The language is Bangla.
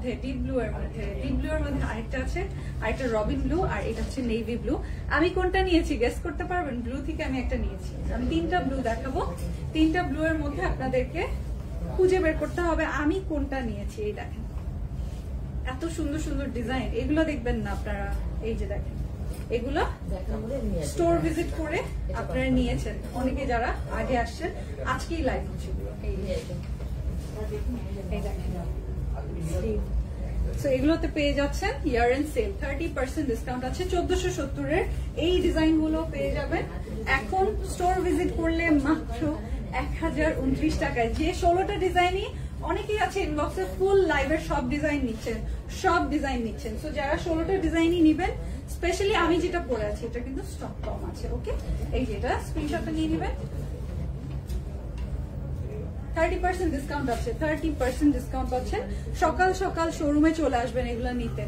মধ্যে ডিপ ব্লু এর মধ্যে আরেকটা আছে, আরেকটা রবিন ব্লু, আর এটা হচ্ছে নেভি ব্লু। আমি কোনটা নিয়েছি গেস করতে পারবেন? ব্লু থেকে আমি একটা নিয়েছি। আমি 3টা ব্লু দেখাবো, 3টা ব্লু এর মধ্যে আপনাদেরকে খুঁজে বের করতে হবে আমি কোনটা নিয়েছি। এই দেখেন এত সুন্দর সুন্দর ডিজাইন, এগুলো দেখবেন না আপনারা। এই যে দেখেন এগুলো স্টোর ভিজিট করে আপনারা নিয়েছেন, অনেকে যারা আগে আসছেন, আজকেই লাইভ হচ্ছে। এগুলোতে পেয়ে যাচ্ছেন ইয়ার এন্ড সেল 30% ডিসকাউন্ট আছে। 1470 এর এই ডিজাইন গুলো পেয়ে যাবেন এখন স্টোর ভিজিট করলে মাত্র 1029 টাকায়। যে 16টা ডিজাইনই, অনেকেই আছে ইনবক্সে ফুল লাইভের সব ডিজাইন নিচ্ছেন। সো যারা 16টা ডিজাইনই নিবেন, স্পেশালি আমি যেটা পরে আছি এটা কিন্তু স্টক কম আছে। ওকে, এই যেটা স্ক্রিনশটটা নিয়ে নিবেন। 30% ডিসকাউন্ট আছে, 30% ডিসকাউন্ট আছে। সকাল সকাল শোরুমে চলে আসবেন এগুলো নিতে।